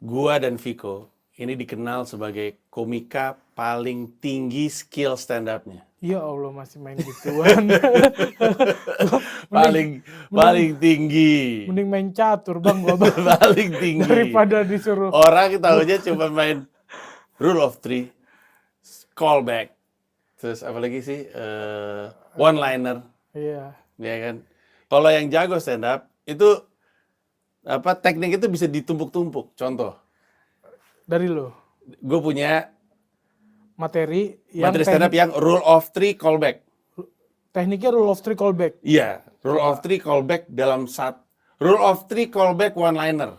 Gua dan Viko ini dikenal sebagai komika paling tinggi skill stand up-nya. Ya Allah masih main gituan. Paling paling tinggi. Mending main catur bang gua bang. Paling tinggi. Daripada disuruh. Orang tahunya cuma main rule of three, callback, terus apa lagi sih one liner, Iya. ya kan? Kalau yang jago stand up itu apa teknik itu bisa ditumpuk-tumpuk. Contoh, Dari lo gue punya materi yang materi stand up yang rule of three callback. tekniknya rule of three callback. Iya, rule of three callback dalam rule of three callback one liner.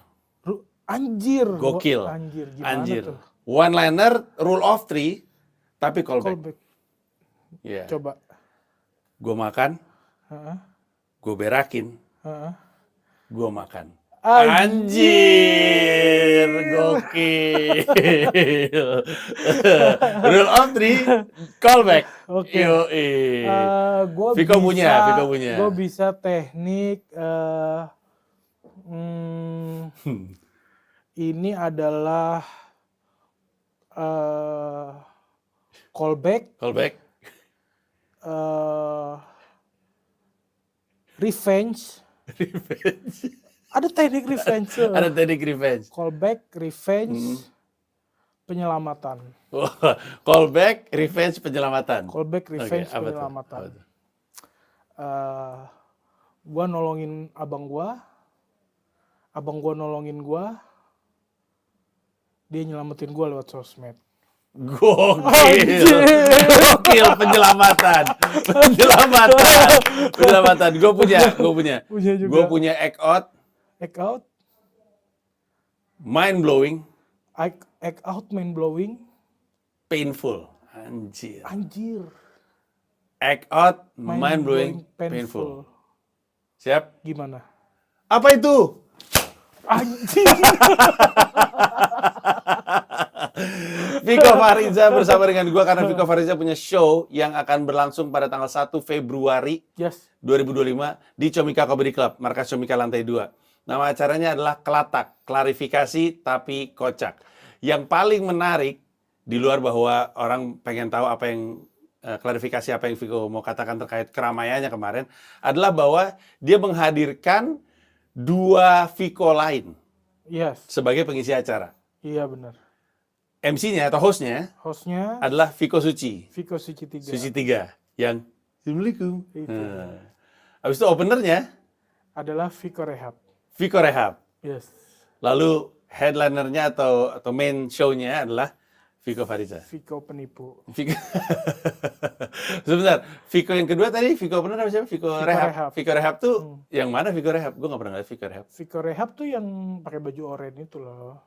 Anjir. Gokil. Anjir gimana Anjir. tuh? One liner rule of three tapi callback. Callback. Iya. Coba. Gue makan, Heeh. gue berakin, Heeh. gue makan. Anjir. Anjir, gokil. Rule of three, callback. Oke. Yoi. Gua Viko punya. Gue bisa teknik. Ini adalah callback. Callback. Revenge. Revenge. Ada teknik revenge. Ada teknik revenge. Callback, revenge, penyelamatan. Wah, callback, revenge, penyelamatan. Callback, revenge, Oke, apa tuh? penyelamatan. Apa tuh? Gua nolongin abang gua nolongin gua, dia nyelamatin gua lewat sosmed. Gokil. Gokil, penyelamatan. Gue punya. Punya juga. Gue punya act out, Act out, mind blowing, act out, mind blowing. painful. Anjir. Act out, mind blowing, painful. Siap? Gimana? Apa itu? Anjir. Viko Fariza bersama dengan gue karena Viko Fariza punya show yang akan berlangsung pada tanggal 1 Februari Yes. 2025 di Comika Comedy Club, markas Comika lantai 2. Nama acaranya adalah Kelatak, klarifikasi tapi kocak. Yang paling menarik di luar bahwa orang pengen tahu apa yang klarifikasi apa yang Viko mau katakan terkait keramaiannya kemarin adalah bahwa dia menghadirkan dua Viko lain Yes. sebagai pengisi acara. Iya benar. MC-nya atau hostnya Hostnya adalah Viko Suci. Viko Suci 3. Suci 3 yang Assalamualaikum. Itu. Habis itu openernya Adalah Viko Rehab. Viko Rehab. Yes. Lalu headlinernya atau main show-nya adalah Viko Fariza. Viko penipu. Viko. Sebentar, Viko yang kedua tadi Viko opener apa siapa? Viko Rehab. Viko Rehab tuh yang mana Viko Rehab? Gue nggak pernah lihat Viko Rehab. Viko Rehab tuh yang pakai baju oranye itu loh.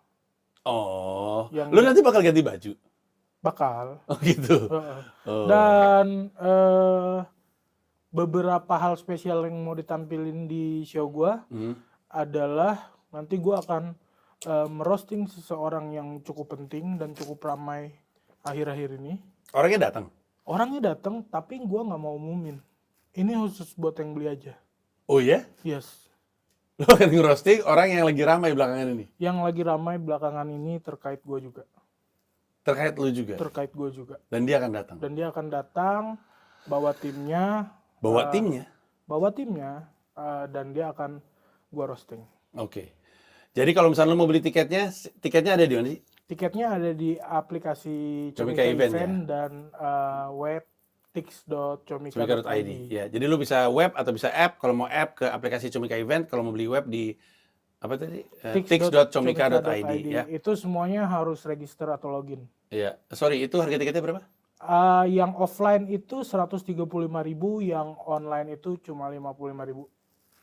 Oh, Yang- lu nanti bakal ganti baju? Bakal. Oh gitu. Oh. Dan beberapa hal spesial yang mau ditampilin di show gua adalah nanti gua akan merosting seseorang yang cukup penting dan cukup ramai akhir-akhir ini. Orangnya datang? Orangnya datang tapi gua nggak mau umumin. Ini khusus buat yang beli aja. Oh ya? Yes. Lu akan ngerosting orang yang lagi ramai belakangan ini? Yang lagi ramai belakangan ini terkait gua juga. Terkait lu juga? Terkait gua juga. Dan dia akan datang? Dan dia akan datang bawa timnya. Bawa timnya? Bawa timnya dan dia akan gua roasting. Oke. Jadi kalau misalnya lu mau beli tiketnya ada di mana sih? Tiketnya ada di aplikasi Comika Comika Event, Event dan web tix.comika.id. Comika.id. Ya, jadi lu bisa web atau bisa app. Kalau mau app ke aplikasi Comika Event, kalau mau beli web di apa tadi? Tix.comika.id ya. Itu semuanya harus register atau login. Iya. Sorry, itu harga tiketnya berapa? Yang offline itu 135.000, yang online itu cuma 55.000.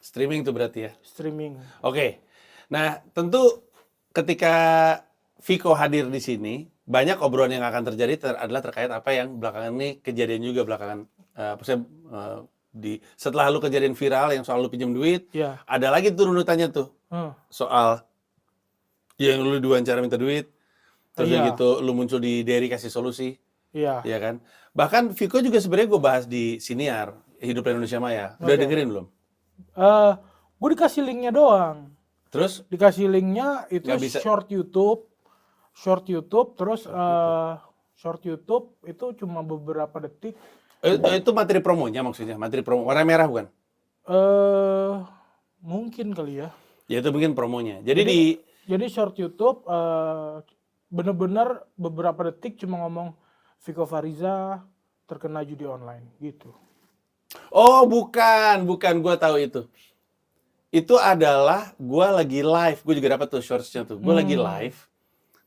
Streaming tuh berarti ya. Streaming. Oke. Nah, tentu ketika Viko hadir di sini, banyak obrolan yang akan terjadi adalah terkait apa yang belakangan ini kejadian juga belakangan setelah lu kejadian viral yang soal lu pinjam duit, Ya. ada lagi tuh runutannya tuh soal yang lu diwawancara minta duit, terus Iya. gitu lu muncul di Derry kasih solusi, Iya. ya kan? Bahkan Viko juga sebenarnya gue bahas di Siniar Hidup Indonesia Maya. Udah dengerin belum? Gue dikasih linknya doang. Terus Dikasih linknya itu nggak bisa. short YouTube, terus short YouTube itu cuma beberapa detik. Itu materi promonya maksudnya, materi promo warna merah bukan? eh Mungkin kali ya. Ya itu mungkin promonya. Jadi Jadi short YouTube bener-bener beberapa detik cuma ngomong Vico Fariza terkena judi online gitu. oh bukan, gua tahu itu. Itu adalah gua lagi live, gua juga dapat tuh shorts-nya tuh. Gua lagi live,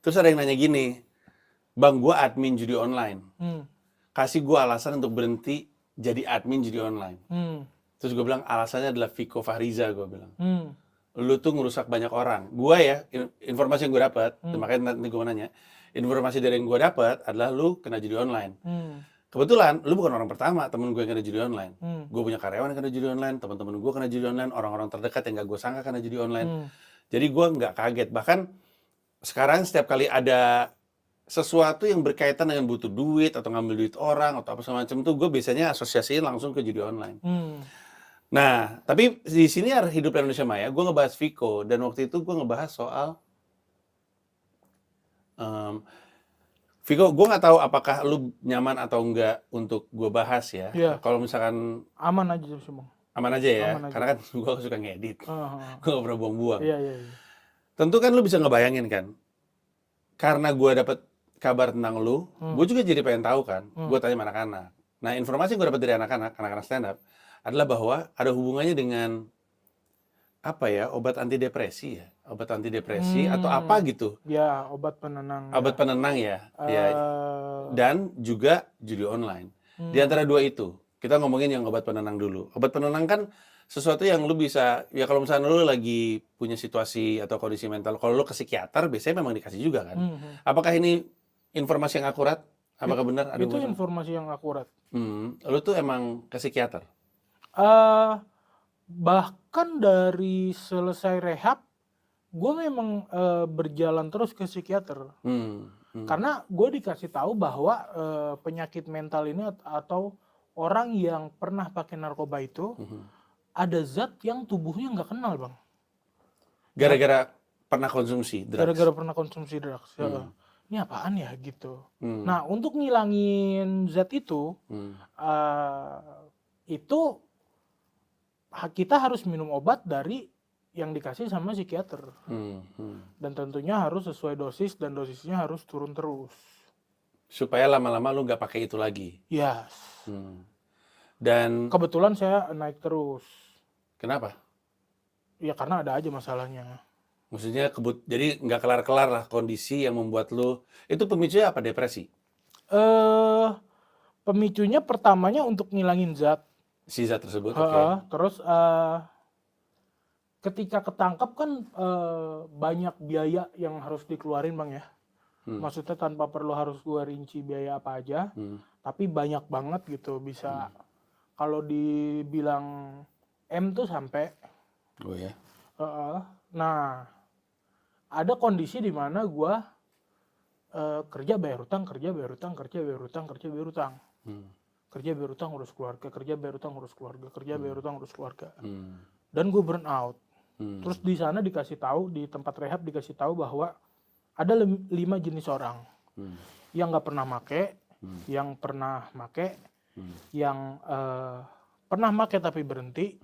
terus ada yang nanya gini, "Bang, gua admin judi online. Kasih gua alasan untuk berhenti jadi admin judi online." Terus gua bilang alasannya adalah Vico Fahriza, gua bilang. Lu tuh ngerusak banyak orang. Gua ya, informasi yang gue dapat, makanya nanti gue mau nanya. Informasi dari yang gue dapat adalah lu kena judi online. Kebetulan lu bukan orang pertama temen gue yang kena judi online. Gue punya karyawan yang kena judi online, teman-teman gue kena judi online, orang-orang terdekat yang gak gue sangka kena judi online. Jadi gue nggak kaget. Bahkan sekarang setiap kali ada sesuatu yang berkaitan dengan butuh duit atau ngambil duit orang atau apa semacam itu, gue biasanya asosiasiin langsung ke judi online. Nah, tapi di sini ada Hidup Indonesia Maya, gue ngebahas Vico, dan waktu itu gue ngebahas soal Vico, gue nggak tahu apakah lu nyaman atau enggak untuk gue bahas ya. Iya. Kalau misalkan Aman aja sih, Bang. aman aja ya, Aman aja. karena kan gue suka ngedit, Heeh. gue nggak pernah buang-buang. Iya. Tentu kan lu bisa ngebayangin kan, karena gue dapet kabar tentang lu, gue juga jadi pengen tahu kan. Gue tanya sama anak-anak. Nah, informasi yang gue dapet dari anak-anak stand up adalah bahwa ada hubungannya dengan apa ya, obat antidepresi ya, atau apa gitu, Ya, obat penenang. obat penenang ya, ya, Eh, dan juga judi online. Di antara dua itu, kita ngomongin yang obat penenang dulu. Obat penenang kan sesuatu yang lu bisa, ya kalau misalnya lu lagi punya situasi atau kondisi mental, kalau lu ke psikiater biasanya memang dikasih juga kan. Apakah ini informasi yang akurat? Apakah benar ada itu hubungan? informasi yang akurat. Lu tuh emang ke psikiater? Bahkan dari selesai rehab, gue memang berjalan terus ke psikiater. Karena gue dikasih tahu bahwa penyakit mental ini atau orang yang pernah pakai narkoba itu ada zat yang tubuhnya nggak kenal, Bang. Gara-gara pernah konsumsi drugs? Gara-gara pernah konsumsi drugs. Ini apaan ya gitu. Nah, untuk ngilangin zat itu kita harus minum obat dari yang dikasih sama psikiater. Dan tentunya harus sesuai dosis dan dosisnya harus turun terus. Supaya lama-lama lu nggak pakai itu lagi? Yes. Dan kebetulan saya naik terus. Kenapa? Ya karena ada aja masalahnya. Maksudnya jadi nggak kelar-kelar lah kondisi yang membuat lu, itu pemicunya apa, depresi? Pemicunya pertamanya untuk ngilangin zat. Si zat tersebut, oke. Terus ketika ketangkap kan banyak biaya yang harus dikeluarin, Bang ya. Maksudnya tanpa perlu harus gue rinci biaya apa aja, tapi banyak banget gitu, bisa kalau dibilang M tuh sampai. Oh ya. Nah, ada kondisi di mana gue kerja bayar utang, kerja bayar utang, kerja bayar utang, kerja bayar utang. Kerja bayar utang urus keluarga, kerja bayar utang urus keluarga, kerja bayar utang urus keluarga. Dan gue burn out. Terus di sana dikasih tahu, di tempat rehab dikasih tahu bahwa ada 5 jenis orang. Yang nggak pernah make, yang pernah make, yang pernah make tapi berhenti,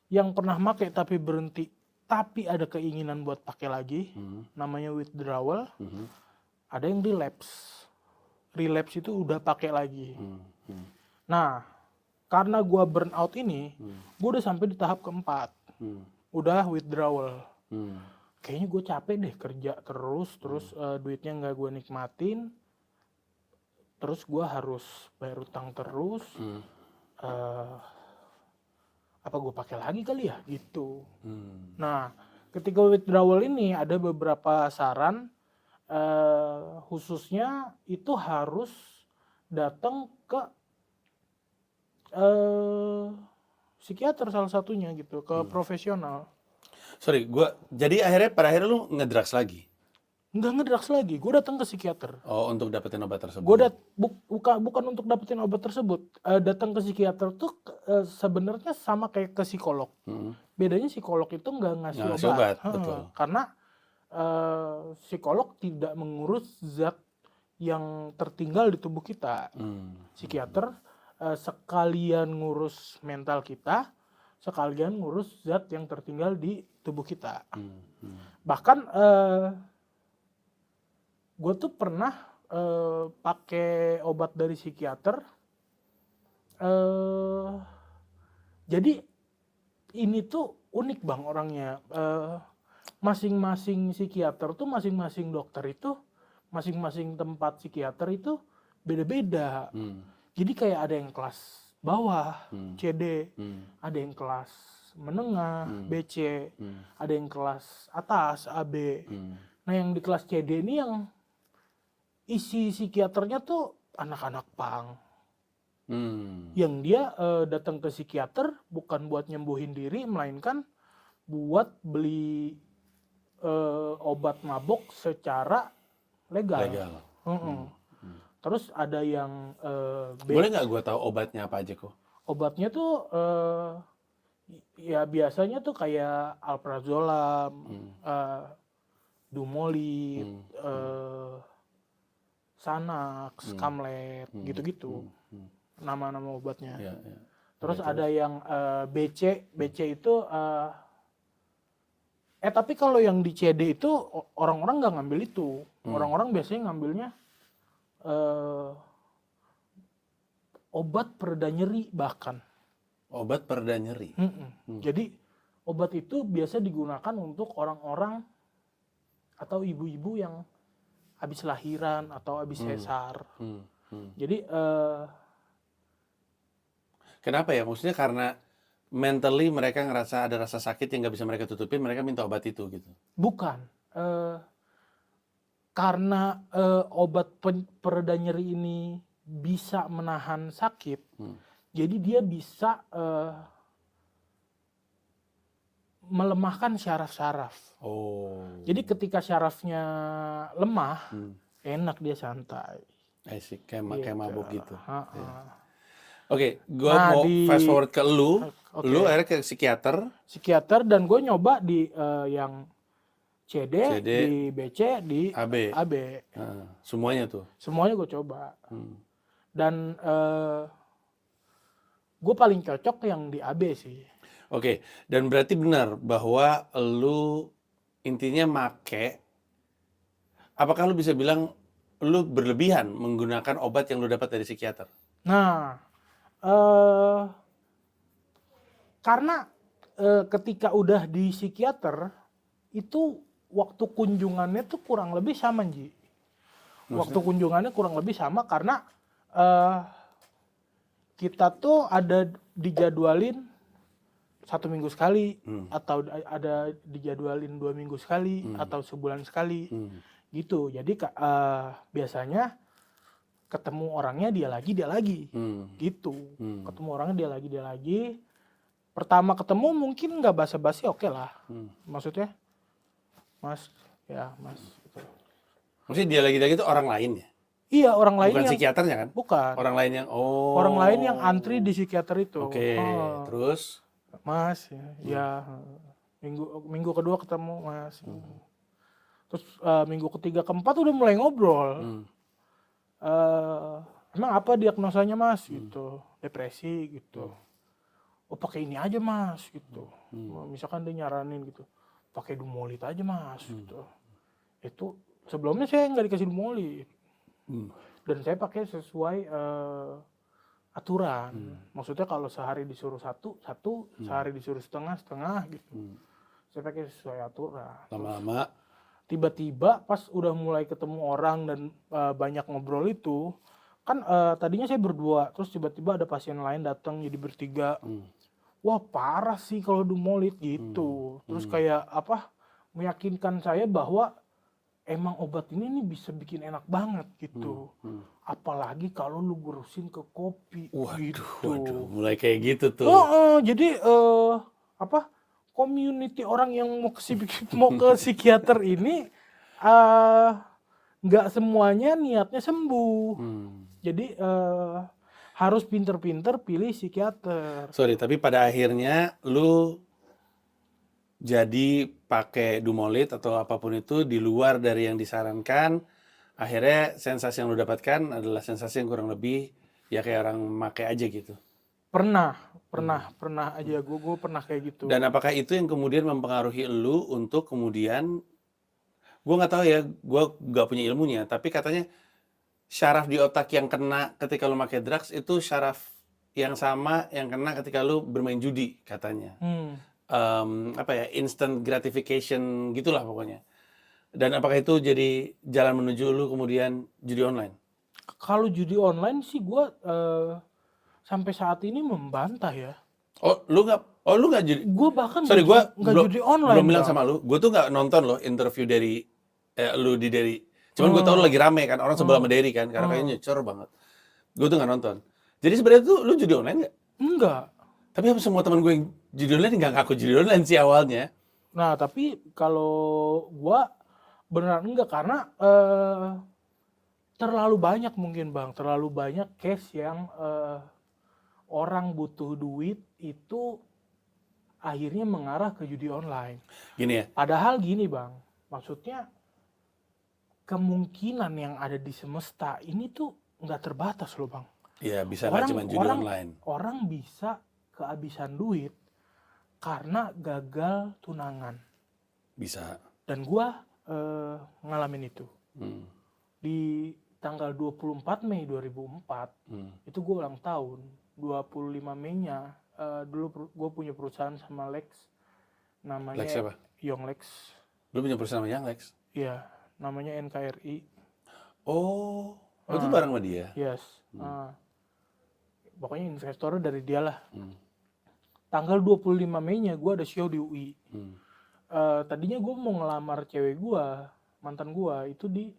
yang pernah make tapi berhenti tapi ada keinginan buat pakai lagi, namanya withdrawal. Ada yang relapse. Relapse itu udah pakai lagi. Nah, karena gue burn out ini, gue udah sampai di tahap keempat. Udah withdrawal. Kayaknya gue capek deh kerja terus duitnya nggak gue nikmatin. Terus gue harus bayar utang terus. Apa gue pakai lagi kali ya gitu. Nah, ketika withdrawal ini ada beberapa saran, khususnya itu harus datang ke psikiater salah satunya gitu, ke profesional. Sorry, jadi pada akhirnya lu ngedrugs lagi? Nggak ngedrugs lagi, gue datang ke psikiater. Oh, untuk dapetin obat tersebut? Gue bukan untuk dapetin obat tersebut. Datang ke psikiater tuh sebenarnya sama kayak ke psikolog. bedanya psikolog itu nggak ngasih Nggak ngasih obat. obat, betul. Karena psikolog tidak mengurus zat yang tertinggal di tubuh kita. Psikiater sekalian ngurus mental kita, sekalian ngurus zat yang tertinggal di tubuh kita. Bahkan gue tuh pernah pakai obat dari psikiater. Jadi ini tuh unik bang orangnya. Masing-masing psikiater tuh, masing-masing dokter itu, masing-masing tempat psikiater itu beda-beda. Jadi kayak ada yang kelas bawah, CD, ada yang kelas menengah, BC, ada yang kelas atas, AB. Nah yang di kelas CD ini yang isi psikiaternya tuh anak-anak pang. Yang dia datang ke psikiater bukan buat nyembuhin diri, melainkan buat beli obat mabok secara legal. Terus ada yang boleh nggak gue tahu obatnya apa aja kok? Obatnya tuh ya biasanya tuh kayak alprazolam, dumolit, Xanax, Camlet, gitu-gitu. Nama-nama obatnya. Terus ada yang BC itu tapi kalau yang di CD itu orang-orang nggak ngambil itu. Orang-orang biasanya ngambilnya obat pereda nyeri bahkan. Obat pereda nyeri. Jadi obat itu biasa digunakan untuk orang-orang atau ibu-ibu yang habis lahiran atau habis sesar. Jadi kenapa ya? Maksudnya karena mentally mereka ngerasa ada rasa sakit yang nggak bisa mereka tutupin, mereka minta obat itu gitu? Bukan. Karena obat pereda nyeri ini bisa menahan sakit, jadi dia bisa melemahkan syaraf-syaraf. Jadi ketika syarafnya lemah, enak dia santai. Asik, kayak mabuk gitu. Oke, gue mau fast forward ke lu akhirnya ke psikiater dan gue nyoba di yang CD, di BC, di AB. Semuanya tuh? Semuanya gue coba. Dan gue paling cocok yang di AB sih. Oke, dan berarti benar bahwa lu intinya apakah lu bisa bilang lu berlebihan menggunakan obat yang lu dapat dari psikiater? Nah, karena ketika udah di psikiater itu waktu kunjungannya tuh kurang lebih sama, Ji. Waktu kunjungannya kurang lebih sama karena kita tuh ada dijadwalin 1 minggu sekali, atau ada dijadwalin 2 minggu sekali, atau sebulan sekali, gitu. Jadi biasanya ketemu orangnya dia lagi, gitu. Ketemu orangnya dia lagi. Pertama ketemu mungkin nggak basa-basi, oke lah. Maksudnya, Mas. Gitu. Maksudnya dia lagi itu orang lain ya? Iya, orang lain. Bukan psikiaternya kan? Bukan. Orang lain yang orang lain yang antri di psikiater itu. Oke, terus? Mas, ya minggu kedua ketemu Mas. Terus minggu ketiga keempat udah mulai ngobrol. Emang apa diagnosanya Mas? Gitu, depresi gitu. Oh pakai ini aja Mas gitu. Misalkan dia nyaranin gitu, pakai dumolit aja Mas gitu. Itu sebelumnya saya nggak dikasih dumolit. Dan saya pakai sesuai aturan. Maksudnya kalau sehari disuruh satu, sehari disuruh setengah gitu. Saya pakai sesuai aturan. Lama-lama tiba-tiba pas udah mulai ketemu orang dan banyak ngobrol itu, kan tadinya saya berdua, terus tiba-tiba ada pasien lain datang jadi bertiga. Wah parah sih kalau dumolit gitu. Terus kayak meyakinkan saya bahwa emang obat ini nih bisa bikin enak banget gitu. Apalagi kalau lu gurusin ke kopi. Waduh, mulai kayak gitu tuh. Jadi community orang yang mau ke psikiater ini nggak semuanya niatnya sembuh. Jadi harus pinter-pinter pilih psikiater. Sorry, tapi pada akhirnya lu Jadi pakai Dumolit atau apapun itu di luar dari yang disarankan, akhirnya sensasi yang lu dapatkan adalah sensasi yang kurang lebih ya kayak orang make aja gitu. Pernah Hmm. aja gue pernah kayak gitu. Dan apakah itu yang kemudian mempengaruhi lu untuk kemudian, gue nggak tahu ya, gue nggak punya ilmunya, tapi katanya syaraf di otak yang kena ketika lu pakai drugs itu syaraf yang sama yang kena ketika lu bermain judi katanya. Hmm. Apa ya, instant gratification gitulah pokoknya. Dan apakah itu jadi jalan menuju lu kemudian judi online? Kalau judi online sih gue sampai saat ini membantah ya. Lu nggak judi? Gue bahkan Sorry, gue nggak belum judi belum online bilang bang. sama lu. Gue tuh nggak nonton loh interview dari lu di Derry. Cuman gue tau lu Hmm. lagi rame kan, orang sebelah Hmm. sama Derry kan, karena Hmm. kayaknya nyecor banget. Gue tuh nggak nonton. Jadi sebenarnya tuh lu judi online nggak? Enggak. Tapi apa semua teman gue yang judi online nggak ngaku judi online sih awalnya. Nah tapi kalau gue beneran enggak karena terlalu banyak mungkin bang, terlalu banyak case yang orang butuh duit itu akhirnya mengarah ke judi online. Gini ya, Padahal gini bang, maksudnya kemungkinan yang ada di semesta ini tuh nggak terbatas loh bang. ya bisa nggak cuma judi online. Orang bisa kehabisan duit karena gagal tunangan. Bisa. Dan gua ngalamin itu. Hmm. Di tanggal 24 Mei 2004, itu gue ulang tahun. 25 Mei-nya, dulu gue punya perusahaan sama Lex, namanya Lex siapa? Young Lex. Lu punya perusahaan sama yang Lex? Iya, namanya NKRI. Oh, itu bareng sama dia? Yes. Pokoknya investornya dari dia lah. Hmm. Tanggal 25 Mei-nya gue ada show di UI. Tadinya gue mau ngelamar cewek gue, mantan gue, itu di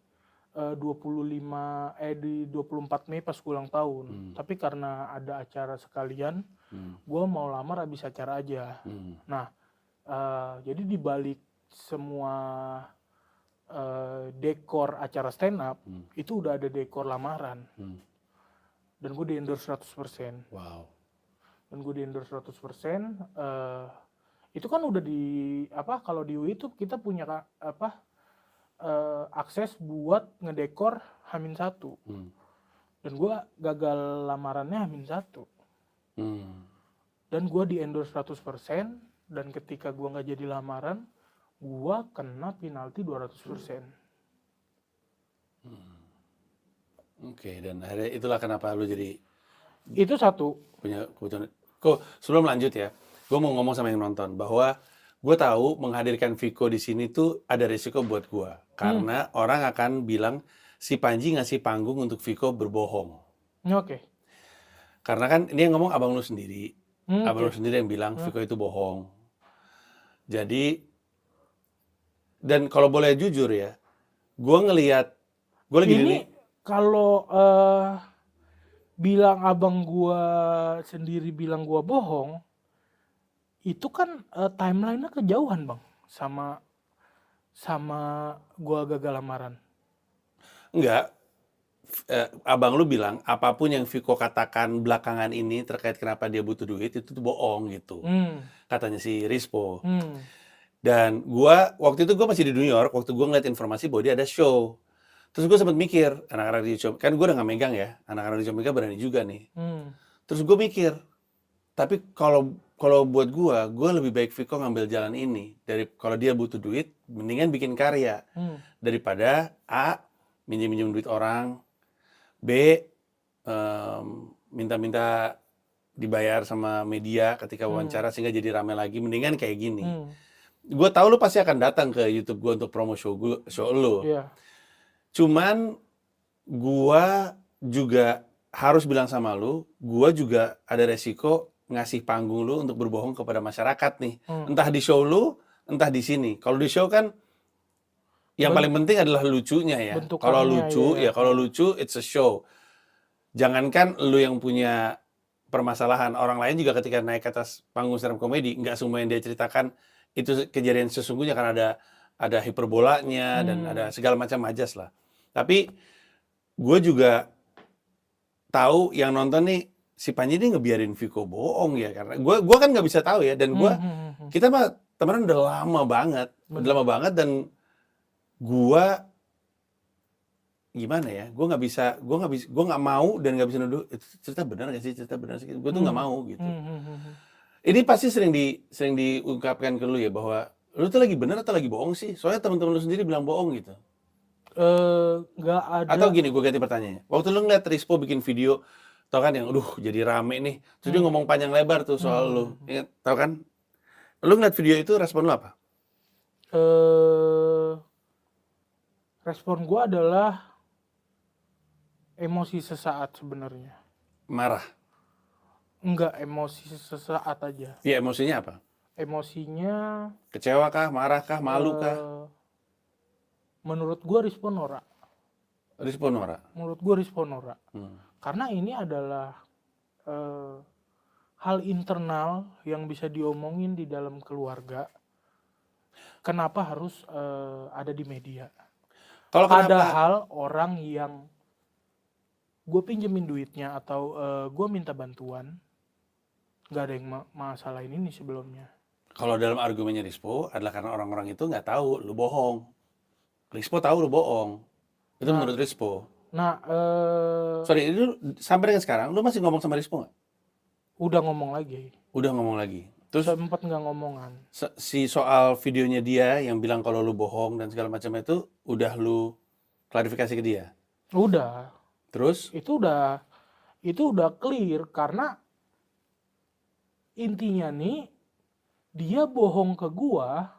24 Mei pas ulang tahun. Tapi karena ada acara sekalian, gue mau lamar habis acara aja. Nah, jadi di balik semua dekor acara stand up, itu udah ada dekor lamaran. Dan gue di endorse 100%. Wow. Dan gue di endorse 100%. Itu kan udah di kalau di UI itu kita punya akses buat ngedekor H-1. Dan gue gagal lamarannya H-1. Dan gue di endorse 100%. Dan ketika gue gak jadi lamaran, gue kena penalti 200%. Oke, dan akhirnya itulah kenapa lu jadi Itu satu. punya kebutuhan. Kok sebelum lanjut ya, gue mau ngomong sama yang nonton bahwa gue tahu menghadirkan Viko di sini tuh ada risiko buat gue. Karena orang akan bilang si Panji ngasih panggung untuk Viko berbohong. Oke. Karena kan ini yang ngomong abang lu sendiri. Abang lu Oke. sendiri yang bilang Viko itu bohong. Jadi, dan kalau boleh jujur ya, gue ngelihat, gue lagi Ini kalau bilang abang gue sendiri bilang gue bohong, itu kan timeline-nya kejauhan bang sama gua gagal lamaran. Enggak, abang lu bilang apapun yang Viko katakan belakangan ini terkait kenapa dia butuh duit itu tuh bohong gitu. Katanya si Rispo. Dan waktu itu gua masih di New York, waktu gua ngeliat informasi bahwa dia ada show. Terus gue sempat mikir, anak-anak di show, kan gue udah gak megang ya, anak-anak di show berani juga nih. Terus gue mikir, tapi kalau buat gue lebih baik Viko ngambil jalan ini. Kalau dia butuh duit, mendingan bikin karya. Daripada A, minjem duit orang, B, minta-minta dibayar sama media ketika wawancara sehingga jadi rame lagi. Mendingan kayak gini. Gue tahu lu pasti akan datang ke YouTube gue untuk promo show lu. Iya. Cuman gue juga harus bilang sama lu, gue juga ada resiko ngasih panggung lu untuk berbohong kepada masyarakat nih. Entah di show lu, entah di sini. Kalau di show kan yang paling penting adalah lucunya ya. Kalau lucu, kalau lucu it's a show. Jangankan lu yang punya permasalahan, orang lain juga ketika naik ke atas panggung stand up comedy, nggak semua yang dia ceritakan itu kejadian sesungguhnya, kan ada hiperbolanya dan ada segala macam majas lah. Tapi gue juga tahu yang nonton nih, si Panji ini ngebiarin Viko bohong ya, karena gue kan nggak bisa tahu ya, dan kita mah temenan udah lama banget. Udah Bener. lama banget dan gua gimana ya? Gua nggak mau dan nggak bisa nuduh itu cerita benar nggak sih? Cerita benar sih. Gua tuh nggak mau gitu. Ini pasti sering diungkapkan ke lu ya bahwa lu tuh lagi benar atau lagi bohong sih? Soalnya teman-teman lu sendiri bilang bohong gitu. Nggak ada. Atau gini, gue ganti pertanyaannya. Waktu lu ngeliat Rispo bikin video, tau kan yang, aduh jadi rame nih. Terus dia ngomong panjang lebar tuh soal lu. Ingat, tau kan? Lu ngeliat video itu, respon lu apa? eh Respon gue adalah emosi sesaat sebenarnya. Marah. Enggak, emosi sesaat aja. Ya emosinya apa? Emosinya Kecewa kah, marah kah, malu kah? menurut gue respon norak. Respon Nora. Menurut gue respon norak. Karena ini adalah hal internal yang bisa diomongin di dalam keluarga. Kenapa harus ada di media? Kalau kenapa? Padahal orang yang gue pinjemin duitnya atau gue minta bantuan, nggak ada yang masalahin ini sebelumnya. Kalau dalam argumennya Rispo adalah karena orang-orang itu nggak tahu lu bohong. Rispo tahu lu bohong. Itu menurut Rispo. Nah, Sorry, itu sampai dengan sekarang lu masih ngomong sama Rispo nggak? udah ngomong lagi. Udah ngomong lagi. Terus Sempat nggak ngomongan. si soal videonya dia yang bilang kalau lu bohong dan segala macam itu udah lu klarifikasi ke dia. Udah. Terus Itu udah clear karena intinya nih dia bohong ke gua,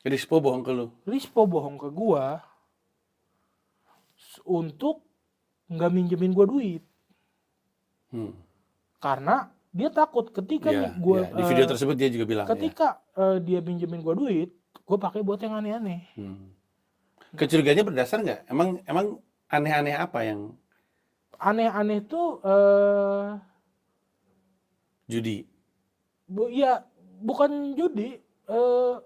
Rispo bohong ke lu. Rispo bohong ke gua untuk nggak minjemin gua duit. Karena dia takut ketika Ya, gua di video tersebut dia juga bilang. ketika dia minjemin gua duit, gua pakai buat yang aneh-aneh. Kecurigaannya berdasar nggak? Emang aneh-aneh apa yang Aneh-aneh tuh judi? ya bukan judi,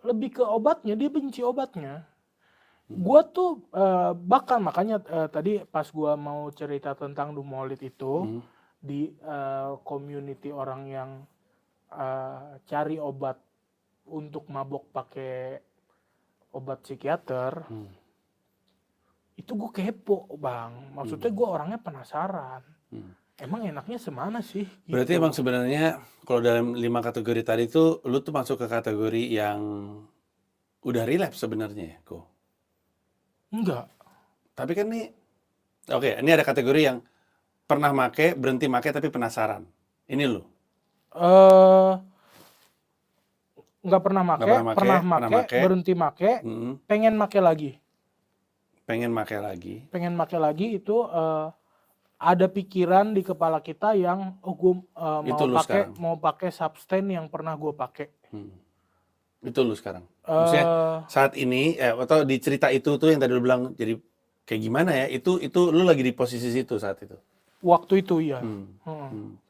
lebih ke obatnya, dia benci obatnya. Gua tuh bahkan makanya tadi pas gua mau cerita tentang Dumolit itu di community orang yang cari obat untuk mabok pakai obat psikiater, itu gue kepo bang. Maksudnya gue orangnya penasaran. Emang enaknya semana sih? Gitu. Berarti emang sebenarnya kalau dalam 5 kategori tadi tuh, lu tuh masuk ke kategori yang udah relapse sebenarnya ya, Ko? Enggak. Tapi kan nih, oke, ini ada kategori yang pernah make, berhenti make tapi penasaran. Ini lu. Nggak pernah make, pernah make, berhenti make, pengen make lagi. Pengen make lagi. Pengen make lagi itu ada pikiran di kepala kita yang gue mau pakai substan yang pernah gue pakai. Itu lu sekarang. Maksudnya saat ini atau di cerita itu tuh yang tadi lu bilang jadi kayak gimana ya? Itu lu lagi di posisi situ saat itu. Waktu itu ya.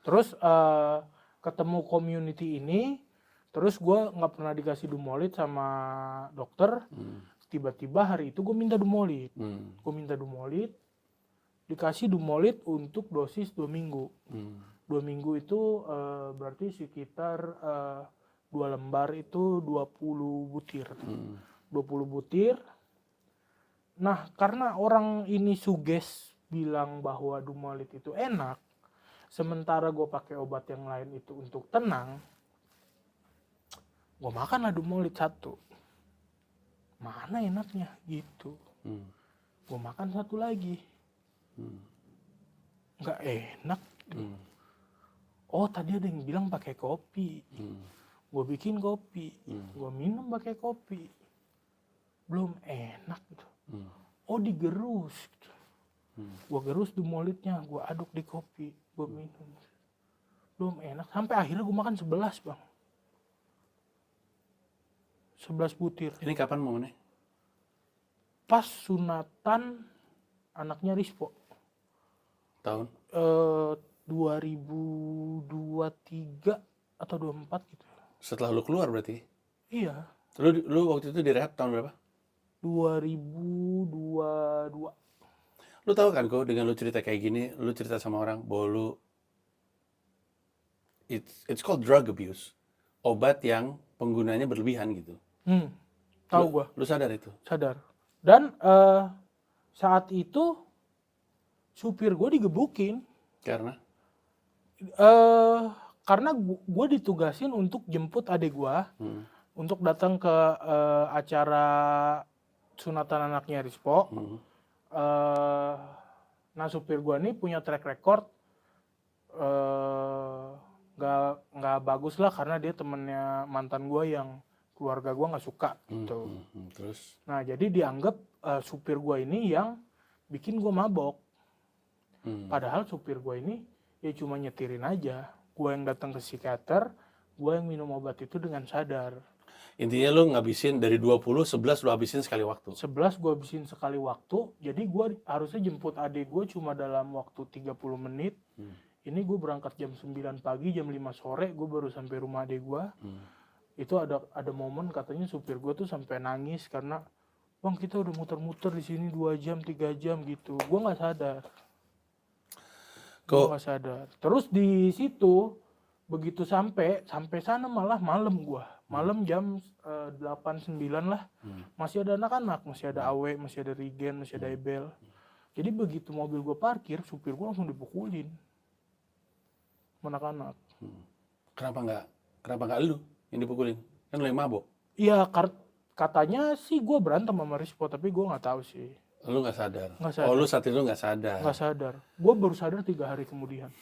Terus ketemu community ini, terus gue nggak pernah dikasih Dumolit sama dokter. Tiba-tiba hari itu gue minta Dumolit. Gue minta Dumolit, dikasih Dumolit untuk dosis 2 minggu. 2 minggu itu berarti sekitar 2 lembar itu 20 butir. 20 butir. Nah, karena orang ini suges bilang bahwa Dumolit itu enak, sementara gue pakai obat yang lain itu untuk tenang, gue makanlah Dumolit 1. Mana enaknya gitu. Gue makan 1 lagi. Nggak enak. Oh, tadi ada yang bilang pakai kopi. Gue bikin kopi. Gue minum pakai kopi. Belum enak gitu. Oh, digerus gitu. Gue gerus Dumolitnya, gue aduk di kopi, gue minum. Belum enak. Sampai akhirnya gue makan 11 bang. 11 butir. Ini kapan momennya? Pas sunatan anaknya Rispo. Tahun? 2023 atau 24 gitu. Setelah lu keluar berarti? Iya. Lu waktu itu direhab tahun berapa? 2022. Lu tahu kan kok dengan lu cerita kayak gini, lu cerita sama orang bahwa lu it's called drug abuse. obat yang penggunanya berlebihan gitu. Tahu gua, Lu sadar itu? sadar. Dan saat itu supir gue digebukin Karena karena gue ditugasin untuk jemput adik gue untuk datang ke acara sunatan anaknya Rispo. Nah supir gue nih punya track record nggak bagus lah karena dia temennya mantan gue yang keluarga gue nggak suka gitu. Terus? Nah jadi dianggap supir gue ini yang bikin gue mabok. Padahal supir gue ini ya cuma nyetirin aja. Gue yang datang ke psikiater, gue yang minum obat itu dengan sadar. Intinya lu ngabisin dari 20, 11 lu habisin sekali waktu. 11 gue habisin sekali waktu, jadi gue harusnya jemput adik gue cuma dalam waktu 30 menit. Ini gue berangkat jam 9 pagi, jam 5 sore gue baru sampai rumah adik gue. Itu ada momen katanya supir gue tuh sampai nangis karena bang kita udah muter-muter di sini 2 jam 3 jam gitu. Gue nggak sadar. Gue nggak sadar. Terus di situ begitu sampai sana malah malam gue. Malam jam 8-9 lah. Masih ada anak-anak, masih ada Awe, masih ada Rigen, masih ada Ebel. Jadi begitu mobil gue parkir, supir gue langsung dipukulin. Anak-anak. Kenapa nggak lu yang dipukulin? Kan lu yang mabok. Iya, katanya sih gue berantem sama Rispo, tapi gue nggak tahu sih. Lu nggak sadar? Nggak sadar. Oh, lu saat itu nggak sadar? Nggak sadar. Gue baru sadar 3 hari kemudian.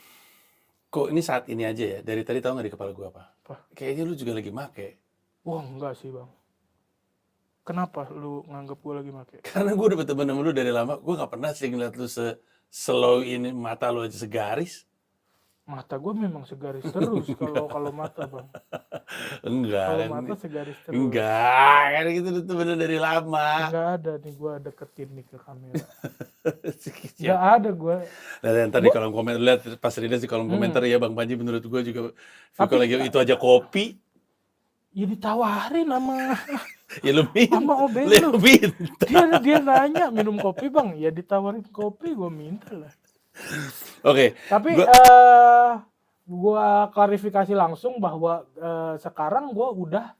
Kok ini saat ini aja ya? Dari tadi tahu nggak di kepala gua apa? Apa? Kayaknya lu juga lagi make. Wah, enggak sih bang. Kenapa lu nganggap gue lagi make? Karena gua udah berteman sama lu dari lama, gua nggak pernah sih ngeliat lu slow ini, mata lu aja segaris. Mata gue memang segaris terus kalau mata bang. Enggak Kalau kan? mata segaris terus. Enggak, kan gitu tuh bener dari lama. Enggak ada nih gue deketin nih ke kamera. Siap. Enggak ada gue. Nah, ntar di kolom komentar, lihat pas Rida di kolom komentar ya Bang Panji menurut gua juga Viko lagi itu aja kopi. Ya ditawarin sama Ya lu minta. sama obeng Lu lu. minta. Dia nanya minum kopi bang. Ya ditawarin kopi gue minta lah. Oke. Tapi gue klarifikasi langsung bahwa sekarang gue udah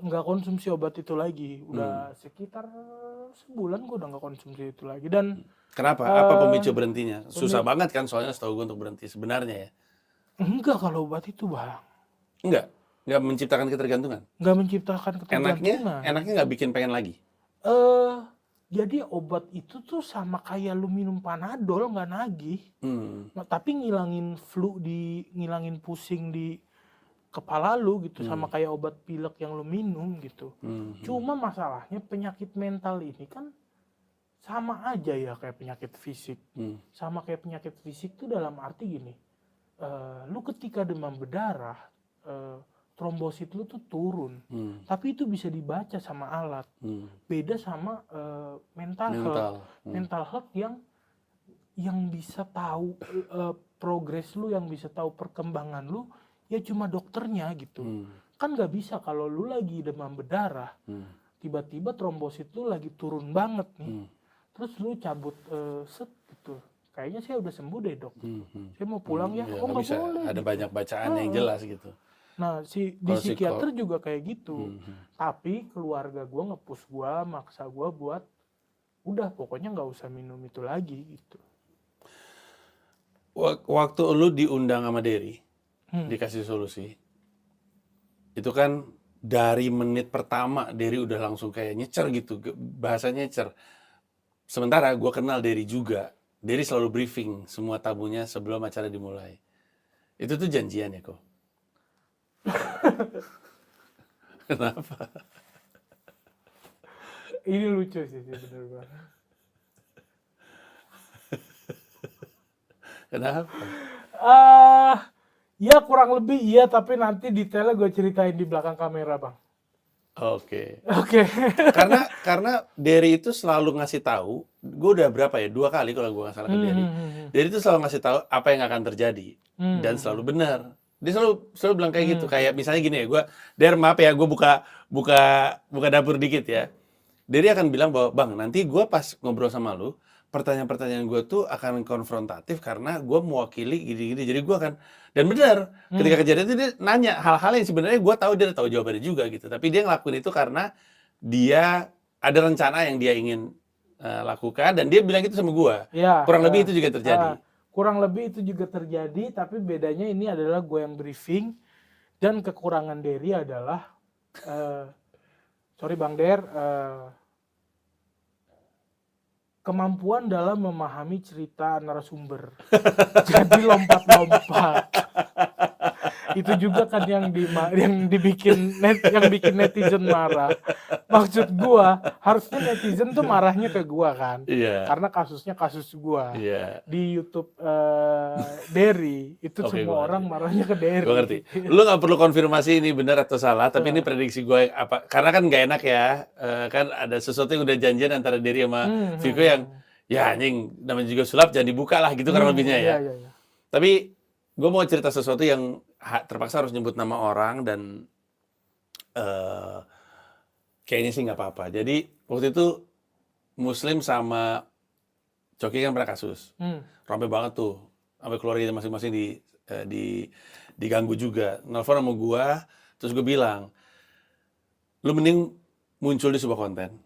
nggak konsumsi obat itu lagi. Udah sekitar sebulan gue udah nggak konsumsi itu lagi. Dan Kenapa? Apa pemicu berhentinya? Susah banget kan soalnya setahu gue untuk berhenti sebenarnya ya. enggak kalau obat itu bang. Enggak menciptakan ketergantungan. Nggak menciptakan ketergantungan. Enaknya nggak bikin pengen lagi. Jadi obat itu tuh sama kayak lu minum Panadol nggak nagih. Nah, tapi ngilangin ngilangin pusing di kepala lu gitu, sama kayak obat pilek yang lu minum gitu. Cuma masalahnya penyakit mental ini kan sama aja ya kayak penyakit fisik. Sama kayak penyakit fisik tuh dalam arti gini, lu ketika demam berdarah, trombosit lu tuh turun, tapi itu bisa dibaca sama alat. Beda sama mental health yang bisa tahu progres lu, yang bisa tahu perkembangan lu, ya cuma dokternya gitu. Kan nggak bisa kalau lu lagi demam berdarah, tiba-tiba trombosit lu lagi turun banget nih, terus lu cabut gitu. Kayaknya saya udah sembuh deh dok, saya mau pulang ya. Oh nggak bisa. boleh. Ada banyak bacaan yang jelas gitu. Nah, di psikiater juga kayak gitu. Tapi keluarga gue nge-push gue, maksa gue buat udah pokoknya nggak usah minum itu lagi gitu. Waktu lu diundang sama Dery, dikasih solusi, itu kan dari menit pertama Dery udah langsung kayak nyecer gitu, bahasanya nyecer. Sementara gue kenal Dery juga, Dery selalu briefing semua tamunya sebelum acara dimulai. Itu tuh janjian ya kok. Kenapa? Ini lucu sih bener banget. Kenapa? Ya kurang lebih iya, tapi nanti detailnya gue ceritain di belakang kamera bang. Oke. Karena Dery itu selalu ngasih tahu, gue udah berapa ya, 2 kali kalau gue nggak salah ke Dery. Dery itu selalu ngasih tahu apa yang akan terjadi dan selalu benar. Dia selalu bilang kayak gitu. Kayak misalnya gini ya, Der maaf ya, gue buka dapur dikit ya. Derry akan bilang bahwa, Bang, nanti gue pas ngobrol sama lu, pertanyaan-pertanyaan gue tuh akan konfrontatif karena gue mewakili gini-gini. Jadi gue akan, dan benar, ketika kejadian itu dia nanya hal-hal yang sebenarnya gue tahu, dia udah tahu jawabannya juga gitu. Tapi dia ngelakuin itu karena dia ada rencana yang dia ingin lakukan, dan dia bilang itu sama gue. Ya, Kurang lebih itu juga terjadi. kurang lebih itu juga terjadi, tapi bedanya ini adalah gue yang briefing, dan kekurangan Derry adalah, sorry Bang Der, kemampuan dalam memahami cerita narasumber. Jadi lompat-lompat. Itu juga kan yang bikin netizen marah. Maksud gua, harusnya netizen tuh marahnya ke gua kan. Iya. Karena kasusnya kasus gua. Iya. Di YouTube Derry, itu Oke, semua gua orang ngerti. marahnya ke Derry. Gue ngerti. Lu nggak perlu konfirmasi ini benar atau salah, tapi ini prediksi gue apa? Karena kan nggak enak ya, kan ada sesuatu yang udah janjian antara Derry sama Vico yang, ya anjing, namanya juga sulap, jangan dibuka lah gitu kurang lebihnya ya. Iya. Tapi gue mau cerita sesuatu yang terpaksa harus nyebut nama orang, dan kayaknya sih nggak apa-apa. Jadi waktu itu Muslim sama Coki kan pernah kasus, ramai banget tuh, sampai keluarga masing-masing diganggu juga. Nelfon sama gue, terus gue bilang, lu mending muncul di sebuah konten,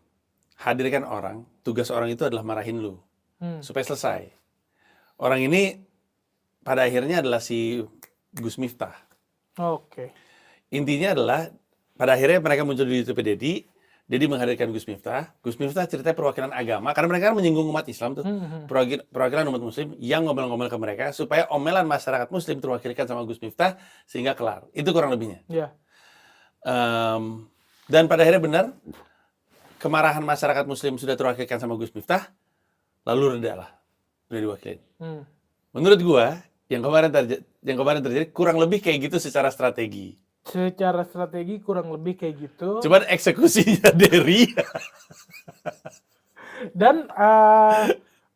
hadirkan orang, tugas orang itu adalah marahin lu, supaya selesai. Orang ini pada akhirnya adalah si Gus Miftah. Oke. Intinya adalah, pada akhirnya mereka muncul di YouTube Dedi menghadirkan Gus Miftah. Gus Miftah ceritanya perwakilan agama, karena mereka kan menyinggung umat Islam tuh, perwakilan umat Muslim yang ngomel-ngomel ke mereka, supaya omelan masyarakat Muslim terwakilkan sama Gus Miftah, sehingga kelar. Itu kurang lebihnya. Iya. Dan pada akhirnya benar, kemarahan masyarakat Muslim sudah terwakilkan sama Gus Miftah, lalu reda lah, udah diwakilin. Menurut gua, yang kemarin terjadi kurang lebih kayak gitu secara strategi. Secara strategi kurang lebih kayak gitu. Cuman eksekusinya Derry. Dan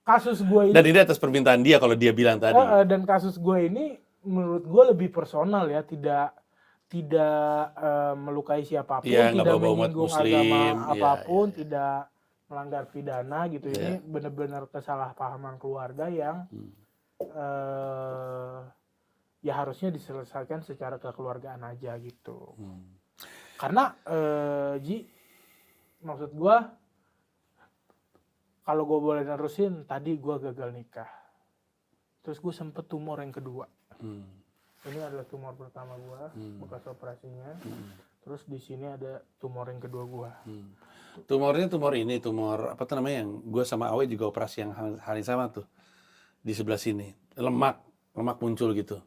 kasus gue ini. Dan ini atas permintaan dia kalau dia bilang tadi. Dan kasus gue ini menurut gue lebih personal ya, tidak melukai siapapun, Ya, tidak menyinggung agama apapun, ya. tidak melanggar pidana gitu. Ini benar-benar kesalahpahaman keluarga yang ya harusnya diselesaikan secara kekeluargaan aja gitu. Karena Ji, maksud gue, kalau gue boleh nerusin, tadi gue gagal nikah, terus gue sempet tumor yang kedua. Ini adalah tumor pertama gue, bekas operasinya. Terus di sini ada tumor yang kedua gue. Tumornya tumor apa tuh namanya, yang gue sama Awe juga operasi yang hal yang sama tuh, di sebelah sini, lemak muncul gitu.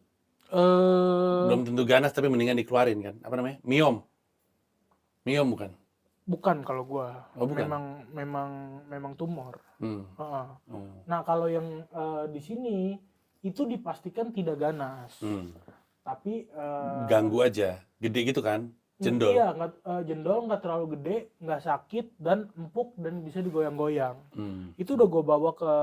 Belum tentu ganas, tapi mendingan dikeluarin kan. Apa namanya? Miom bukan? Bukan kalau gua. Oh, bukan. Memang tumor. Nah, kalau yang di sini itu dipastikan tidak ganas. Tapi ganggu aja. Gede gitu kan? Jendol. Iya, jendol, nggak terlalu gede, nggak sakit, dan empuk, dan bisa digoyang-goyang. Itu udah gue bawa ke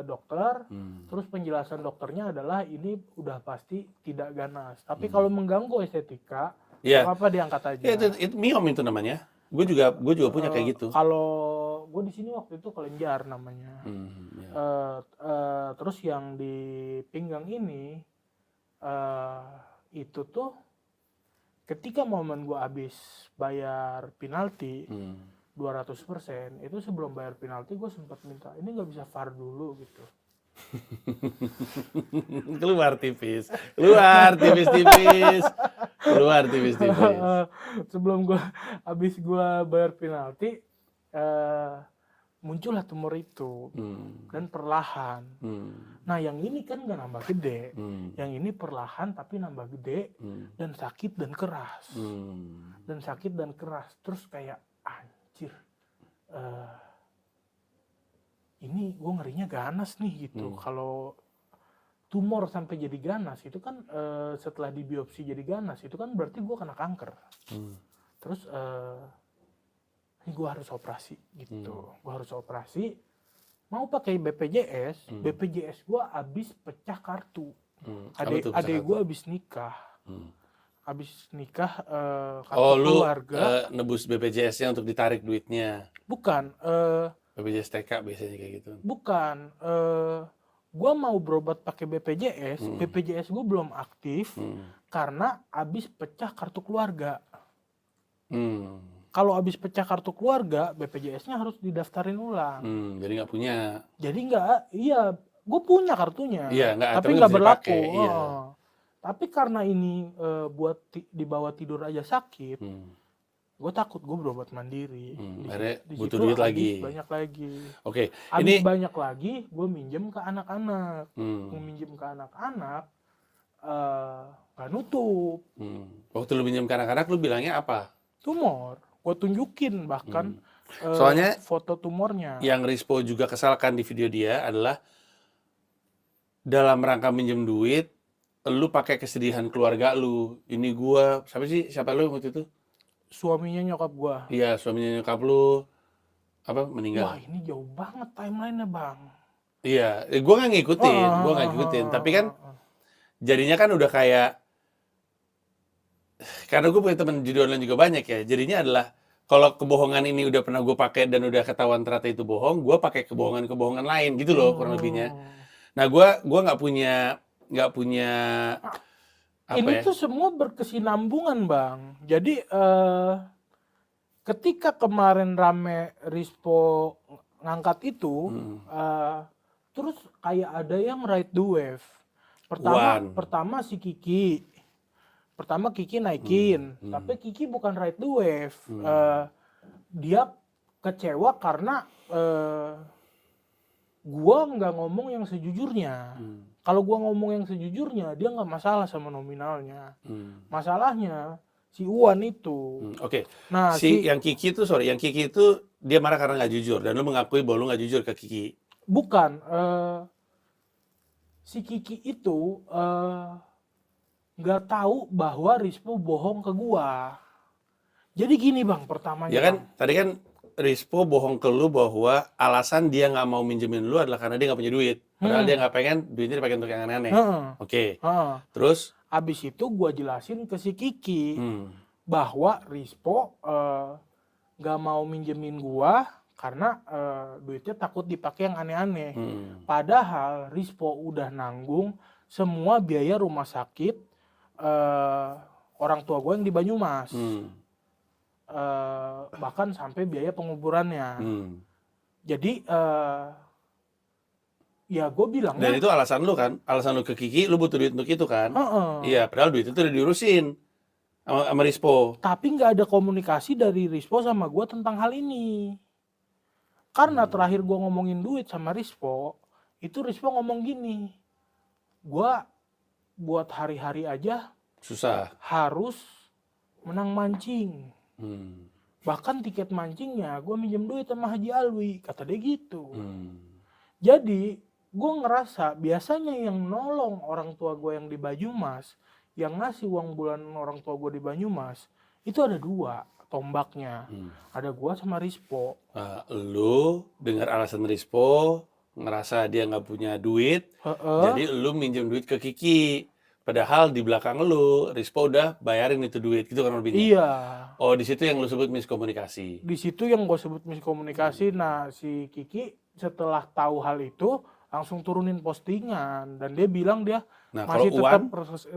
dokter, terus penjelasan dokternya adalah ini udah pasti tidak ganas. Tapi kalau mengganggu estetika, apa diangkat aja. Itu miom itu namanya. Gue juga punya kayak gitu. Kalau gue di sini waktu itu kelenjar namanya. Terus yang di pinggang ini, itu tuh ketika momen gue habis bayar penalti 200%, itu sebelum bayar penalti gue sempat minta, ini nggak bisa VAR dulu gitu. Keluar tipis. Sebelum habis gue bayar penalti, muncullah tumor itu, dan perlahan. Nah, yang ini kan nggak nambah gede, yang ini perlahan tapi nambah gede, dan sakit dan keras. Terus kayak anjir, ini gue ngerinya ganas nih gitu. Kalau tumor sampai jadi ganas itu kan, setelah dibiopsi jadi ganas itu kan berarti gue kena kanker. Terus ini gue harus operasi gitu. Gue harus operasi, mau pakai BPJS. BPJS gue habis pecah kartu. Adek gue habis nikah. Habis nikah kartu Oh, lu keluarga. nebus BPJS-nya untuk ditarik duitnya. Bukan, BPJS TK biasanya kayak gitu. bukan. Gua mau berobat pakai BPJS, BPJS gue belum aktif karena habis pecah kartu keluarga. Hmm. Kalau habis pecah kartu keluarga, BPJS-nya harus didaftarin ulang. Jadi nggak punya. Jadi iya, gue punya kartunya, Iya, nggak, tapi tapi nggak bisa berlaku. dipakai, iya. Tapi karena ini buat dibawa tidur aja sakit, gue takut gue berobat mandiri. Akhirnya Di butuh situ duit habis lagi. banyak lagi. Oke, Habis ini banyak lagi, gue minjem ke anak-anak. Gue minjem ke anak-anak, nggak nutup. waktu lu pinjam ke anak-anak, lu bilangnya apa? Tumor. Gue tunjukin bahkan Soalnya foto tumornya. yang Rispo juga kesalkan di video dia adalah dalam rangka minjem duit, lu pakai kesedihan keluarga lu. Ini gua, siapa lu waktu itu? Suaminya nyokap gue. Iya, suaminya nyokap lu Wah, meninggal. ini jauh banget timeline-nya, Bang. Iya, gua nggak ngikutin. Tapi kan jadinya kan udah kayak, karena gue punya teman judi online juga banyak ya. Jadinya adalah kalau kebohongan ini udah pernah gue pakai dan udah ketahuan ternyata itu bohong, gue pakai kebohongan lain gitu loh kurang lebihnya. Nah, gue nggak punya apa Ini ya? tuh semua berkesinambungan, Bang. Jadi ketika kemarin rame Rispo ngangkat itu, terus kayak ada yang ride the wave. Pertama si Kiki. Pertama Kiki naikin, tapi Kiki bukan ride the wave. Dia kecewa karena gua nggak ngomong yang sejujurnya. Kalau gua ngomong yang sejujurnya, dia nggak masalah sama nominalnya. Masalahnya si Uwan itu. Oke. Nah, yang Kiki itu dia marah karena nggak jujur dan lu mengakui bahwa lu nggak jujur ke Kiki. Bukan. Si Kiki itu nggak tahu bahwa Rispo bohong ke gua. Jadi gini, Bang, pertamanya. Ya kan, tadi kan Rispo bohong ke lu bahwa alasan dia nggak mau minjemin lu adalah karena dia nggak punya duit. Padahal dia nggak pengen duitnya dipakai untuk yang aneh-aneh. Oke. Terus? Abis itu gua jelasin ke si Kiki bahwa Rispo nggak mau minjemin gua karena duitnya takut dipakai yang aneh-aneh. Padahal Rispo udah nanggung semua biaya rumah sakit orang tua gue yang di Banyumas. Bahkan sampai biaya penguburannya. Jadi ya gue bilangnya. Dan itu alasan lu kan? Alasan lu ke Kiki, lu butuh duit untuk itu kan? Iya, padahal duit itu udah diurusin sama Rispo. Tapi nggak ada komunikasi dari Rispo sama gue tentang hal ini. Karena terakhir gue ngomongin duit sama Rispo, itu Rispo ngomong gini, gue buat hari-hari aja susah, harus menang mancing. Bahkan tiket mancingnya gue minjem duit sama Haji Alwi, kata dia gitu. Jadi gue ngerasa biasanya yang nolong orang tua gue yang di Banyumas, yang ngasih uang bulanan orang tua gue di Banyumas, itu ada dua tombaknya. Ada gue sama Rispo. Lu dengar alasan Rispo, ngerasa dia nggak punya duit, jadi lu minjem duit ke Kiki. Padahal di belakang lu, Rispo udah bayarin itu duit, gitu kan lebihnya? Iya. Oh, di situ yang lu sebut miskomunikasi. Di situ yang gue sebut miskomunikasi. Nah, si Kiki setelah tahu hal itu, langsung turunin postingan. Dan dia bilang dia masih tetap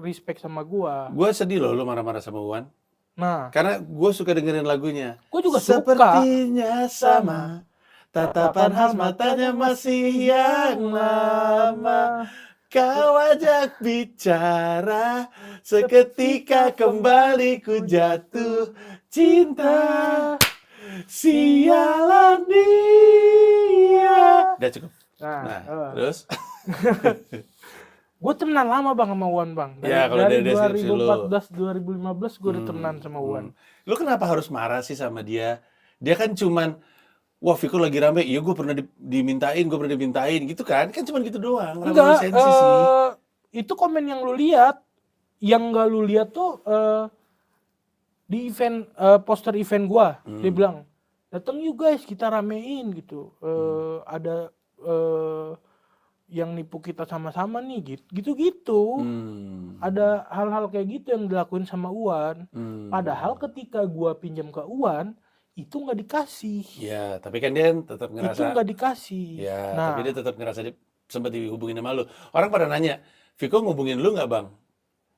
respect sama gue. Gue sedih loh lu marah-marah sama Uwan. Nah, karena gue suka dengerin lagunya. Gue juga suka. Sepertinya sama, tatapan khas matanya masih yang lama. Kau ajak bicara, seketika kembali ku jatuh cinta. Sialan dia. Udah cukup. Nah, terus? Gue temenan lama Bang sama Uwan, Bang. Dari 2014, 2015 gue udah temenan sama Uwan. Lu kenapa harus marah sih sama dia? Dia kan cuman, wah Viko lagi rame, iya gue pernah dimintain gitu kan? Kan cuman gitu doang. Enggak, itu komen yang lu lihat. Yang gak lu lihat tuh di event, poster event gua. Dia bilang, datang yuk guys kita ramein gitu. Ada yang nipu kita sama-sama nih gitu-gitu. Ada hal-hal kayak gitu yang dilakuin sama Uwan. Padahal ketika gua pinjam ke Uwan itu nggak dikasih. Ya, tapi kan dia tetap Itu ngerasa, nggak dikasih. ya, Nah, tapi dia tetap ngerasa sempat dihubungin sama lu. Orang pada nanya, Viko ngubungin lu nggak bang?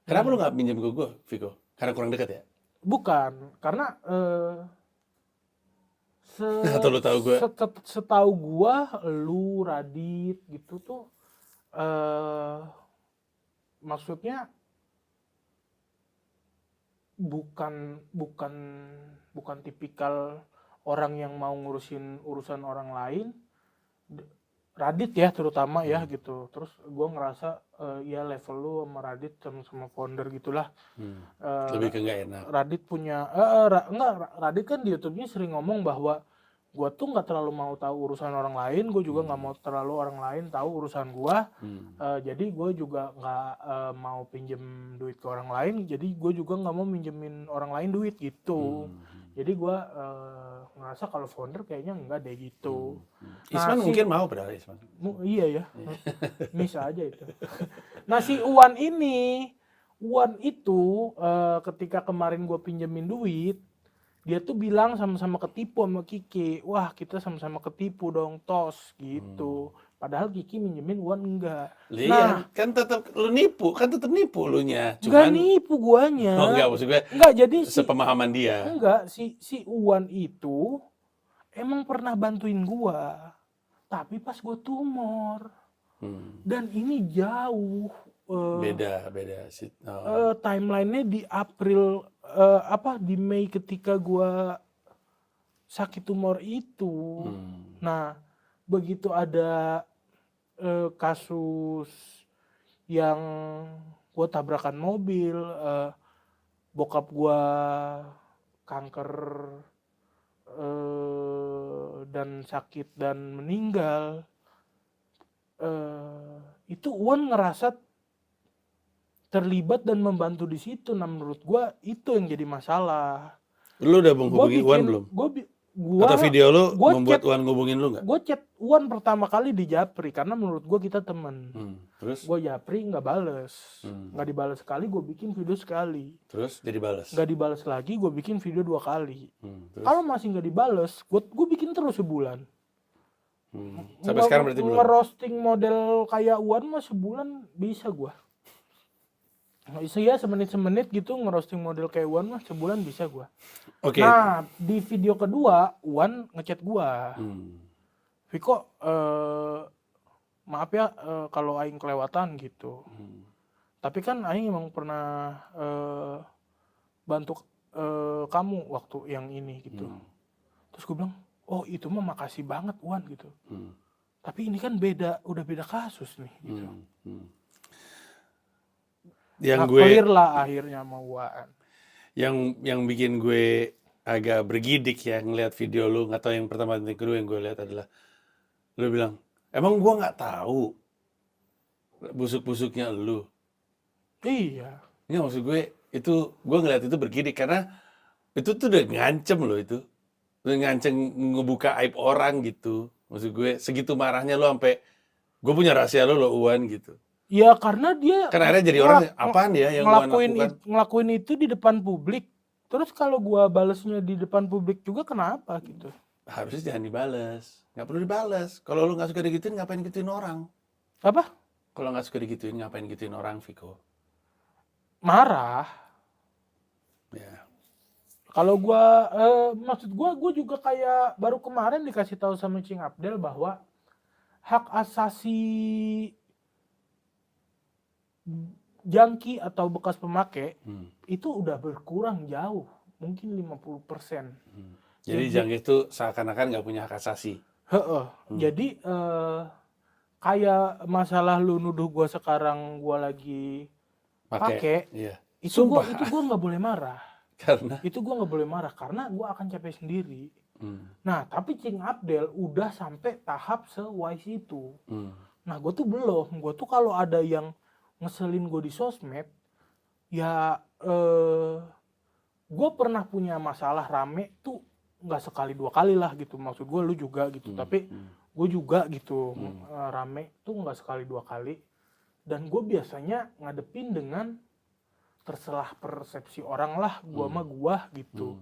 Kenapa lu nggak pinjam ke gue, Viko? Karena kurang dekat ya? bukan karena Atau lu tahu gue? setahu gua lu Radit gitu tuh maksudnya bukan tipikal orang yang mau ngurusin urusan orang lain. Radit ya terutama ya gitu. Terus gue ngerasa ya level lu sama Radit sama founder gitulah. Lebih ke nggak enak. Radit punya Radit kan di YouTube-nya sering ngomong bahwa gue tuh nggak terlalu mau tahu urusan orang lain, gue juga nggak mau terlalu orang lain tahu urusan gue. Jadi gue juga nggak mau pinjem duit ke orang lain, jadi gue juga nggak mau minjemin orang lain duit gitu. Jadi gue ngerasa kalau founder kayaknya enggak deh gitu. Isman mungkin mau padahal Isman. Iya ya, bisa aja itu. Nah si Uwan itu ketika kemarin gue pinjemin duit, dia tuh bilang sama-sama ketipu sama Kiki. Wah kita sama-sama ketipu dong tos gitu. Padahal Kiki minjemin Uwan enggak. Iya, kan tetap lu nipu, kan tetap nipu lu nya. Enggak Cuman, nipu guanya. oh enggak, maksud gue Enggak, jadi sepemahaman dia. enggak si Uwan itu emang pernah bantuin gua. Tapi pas gua tumor. Dan ini jauh Beda sih. timelinenya di April di Mei ketika gua sakit tumor itu. Nah, begitu ada kasus yang gua tabrakan mobil, bokap gua kanker dan sakit dan meninggal, itu Uwan ngerasa terlibat dan membantu di situ. Nah menurut gua itu yang jadi masalah. Lu udah menghubungi Uwan belum? Atau video lu membuat Uwan ngubungin lu nggak? Gue chat Uwan pertama kali di Japri karena menurut gua kita temen. Terus? Gue Japri nggak bales, nggak dibales sekali, gue bikin video sekali. Terus jadi balas? Nggak dibales lagi, gue bikin video 2 kali. Kalau masih nggak dibales, gue bikin terus sebulan. Sampai sekarang berarti belum? Ngerosting model kayak Uwan mah sebulan bisa gua. Iya semenit gitu ngerosting model kayak Uwan mah sebulan bisa gua. Oke. Nah di video kedua Uwan ngechat gua. Viko maaf ya kalau aing kelewatan gitu. Tapi kan aing emang pernah bantu kamu waktu yang ini gitu. Terus gue bilang, oh itu mah makasih banget Uwan gitu. Tapi ini kan udah beda kasus nih gitu. Yang Nah, gue clear lah akhirnya sama Uwan. yang bikin gue agak bergidik ya ngelihat video lu, nggak tahu yang pertama dan yang kedua yang gue lihat adalah lu bilang, emang gue nggak tahu busuk-busuknya lu. Iya. Nggak, maksud gue gue ngeliat itu bergidik karena itu tuh udah ngancem loh itu. Udah ngancem ngebuka aib orang gitu. Maksud gue segitu marahnya lo sampai gue punya rahasia lo Uwan gitu. Ya karena dia Kan akhirnya jadi orang apaan ya yang Uwan lakukan? ngelakuin itu di depan publik. Terus kalau gua balesnya di depan publik juga kenapa gitu? Harusnya jangan dibales. Nggak perlu dibales. Kalau lu nggak suka digituin ngapain gituin orang? Apa? Kalau nggak suka digituin ngapain gituin orang, Viko? Marah. Ya. Kalau gua maksud gua juga kayak baru kemarin dikasih tahu sama Cing Abdel bahwa hak asasi jangki atau bekas pemakai itu udah berkurang jauh, mungkin 50%. Jadi jangki itu seakan-akan nggak punya hak asasi. Jadi kayak masalah lu nuduh gua sekarang gua lagi pakai, Iya. itu gua nggak boleh marah. Karena Itu gua nggak boleh marah karena gua akan capek sendiri. Nah tapi Cing Abdel udah sampai tahap se-wise itu. Nah gue tuh belum. Gue tuh kalau ada yang ngeselin gue di sosmed, ya gue pernah punya masalah rame tuh nggak sekali 2 kali lah gitu. Maksud gue lu juga gitu. Tapi gue juga gitu. Rame tuh nggak sekali 2 kali, dan gue biasanya ngadepin dengan terserah persepsi orang lah, gue mah gue gitu.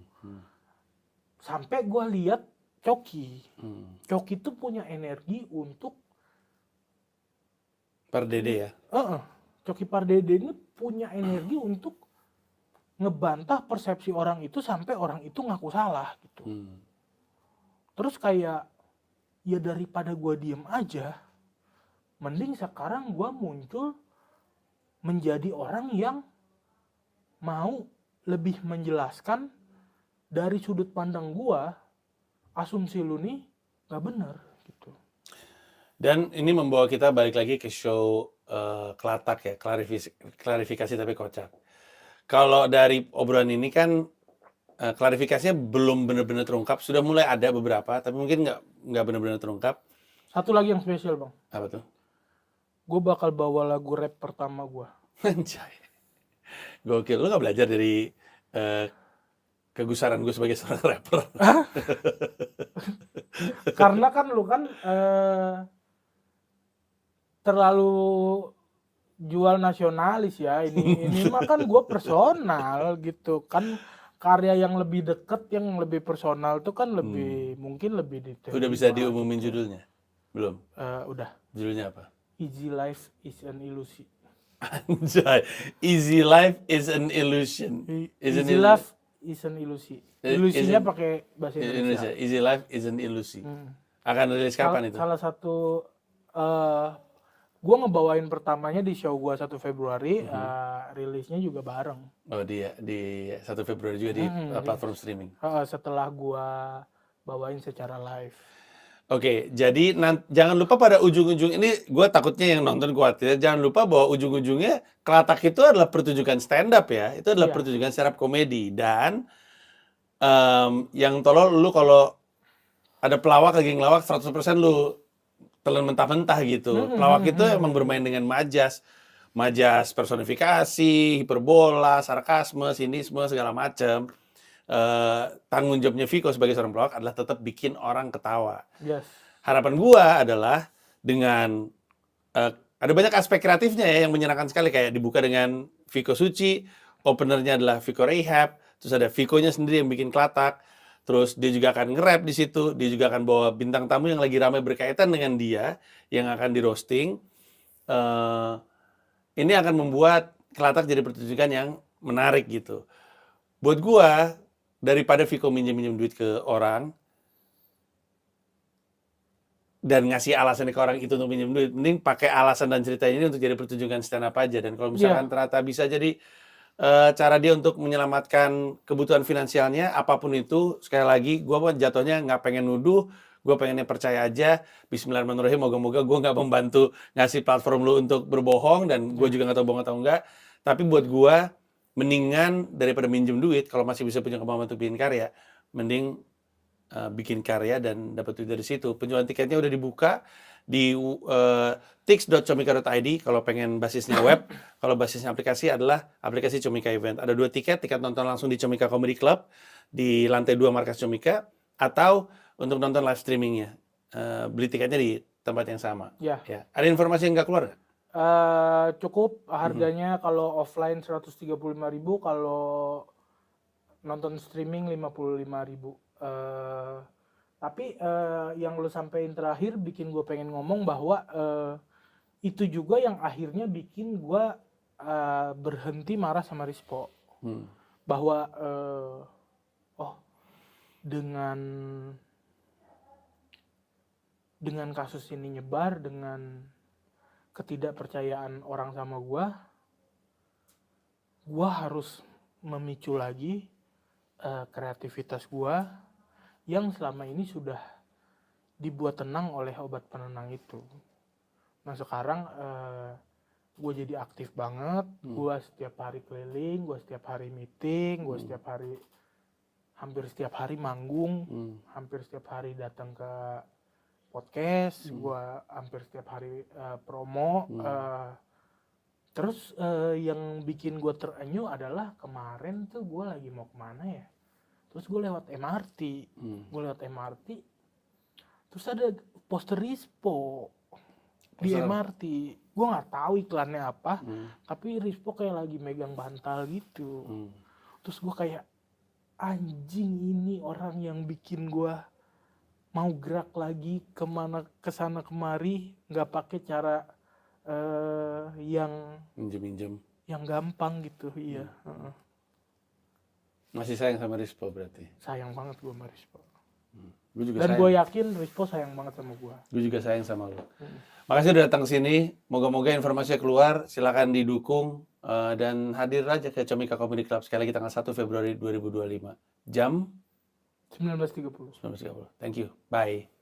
Sampai gue lihat Coki tuh punya energi untuk Per Dede ya. Coki Pardede ini punya energi untuk ngebantah persepsi orang itu sampai orang itu ngaku salah gitu. Terus kayak, ya daripada gue diem aja, mending sekarang gue muncul menjadi orang yang mau lebih menjelaskan dari sudut pandang gue, asumsi lu nih gak bener gitu. Dan ini membawa kita balik lagi ke show Kelatak ya, klarifikasi tapi kocak. Kalau dari obrolan ini kan klarifikasinya belum benar-benar terungkap, sudah mulai ada beberapa, tapi mungkin nggak benar-benar terungkap. Satu lagi yang spesial bang, Apa tuh? gue bakal bawa lagu rap pertama gue. Anjay. Gokil, lu nggak belajar dari kegusaran gue sebagai seorang rapper? Karena kan lu kan terlalu jual nasionalis ya, ini mah kan gue personal gitu kan, karya yang lebih deket, yang lebih personal tuh kan lebih mungkin lebih detail. Udah bisa diumumin judulnya? Belum? Udah. Judulnya apa? Easy Life is an Illusion. Anjay, Easy Life is an Illusion. Easy Life is an Illusion. Ilusinya pakai bahasa Indonesia. Easy Life is an Illusion. Akan rilis kapan itu? Salah satu gue ngebawain pertamanya di show gue 1 Februari, rilisnya juga bareng. Oh di 1 Februari juga di platform streaming. Setelah gue bawain secara live. Oke, jadi jangan lupa pada ujung-ujung ini, gue takutnya yang nonton khawatir, jangan lupa bahwa ujung-ujungnya Kelatak itu adalah pertunjukan stand up ya, itu adalah pertunjukan stand up komedi. Dan yang tolol lu kalau ada pelawak lagi ngelawak 100% lu telan mentah-mentah gitu. Pelawak itu emang bermain dengan majas personifikasi, hiperbola, sarkasme, sinisme, segala macam. Tanggung jawabnya Viko sebagai seorang pelawak adalah tetap bikin orang ketawa. Yes. Harapan gua adalah dengan ada banyak aspek kreatifnya ya yang menyenangkan sekali, kayak dibuka dengan Viko Suci, openernya adalah Viko Rehab, terus ada Vikonya sendiri yang bikin Kelatak, terus dia juga akan nge-rap di situ, dia juga akan bawa bintang tamu yang lagi ramai berkaitan dengan dia yang akan di roasting. Ini akan membuat Kelatak jadi pertunjukan yang menarik gitu. Buat gua, daripada Viko minjem duit ke orang dan ngasih alasan ke orang itu untuk minjem duit, mending pakai alasan dan cerita ini untuk jadi pertunjukan stand up aja. Dan kalau misalkan ternyata bisa jadi cara dia untuk menyelamatkan kebutuhan finansialnya, apapun itu, sekali lagi, gue jatuhnya nggak pengen nuduh, gue pengennya percaya aja. Bismillahirrahmanirrahim, moga-moga gue nggak membantu ngasih platform lu untuk berbohong, dan gue juga nggak tahu bohong atau enggak. Tapi buat gue, mendingan daripada minjem duit, kalau masih bisa punya kemampuan untuk bikin karya, mending bikin karya dan dapat duit dari situ. Penjualan tiketnya udah dibuka di tix.comika.id kalau pengen basisnya web. Kalau basisnya aplikasi adalah aplikasi Comika Event. Ada 2 tiket nonton langsung di Comika Comedy Club di lantai 2 markas Comika, atau untuk nonton live streamingnya. Beli tiketnya di tempat yang sama. Ya. Ada informasi yang nggak keluar nggak? Cukup harganya kalau offline 135.000, kalau nonton streaming 55.000. Tapi yang lu sampein terakhir bikin gue pengen ngomong bahwa itu juga yang akhirnya bikin gue berhenti marah sama Rispo. Bahwa dengan kasus ini nyebar, dengan ketidakpercayaan orang sama gue harus memicu lagi kreativitas gue yang selama ini sudah dibuat tenang oleh obat penenang itu. Nah sekarang gue jadi aktif banget, gue setiap hari keliling, gue setiap hari meeting, gue hampir setiap hari manggung, hampir setiap hari datang ke podcast, gue hampir setiap hari promo. Terus yang bikin gue terenyuh adalah kemarin tuh gue lagi mau kemana ya, terus gue lewat MRT, Terus ada poster Rispo di Poster apa? MRT. Gue nggak tahu iklannya apa, tapi Rispo kayak lagi megang bantal gitu. Terus gue kayak, anjing, ini orang yang bikin gue mau gerak lagi kesana kemari, nggak pakai cara yang Minjem-minjem. gampang gitu. Iya. Heeh. Masih sayang sama Rispo berarti. Sayang banget gue sama Rispo. Gue juga Dan sayang. gue yakin Rispo sayang banget sama gue. Gue juga sayang sama lo. Makasih udah datang sini. Moga-moga informasinya keluar. Silakan didukung dan hadir aja ke Comika Comedy Club sekali lagi tanggal 1 Februari 2025. Jam 19.30. 19.30. Thank you. Bye.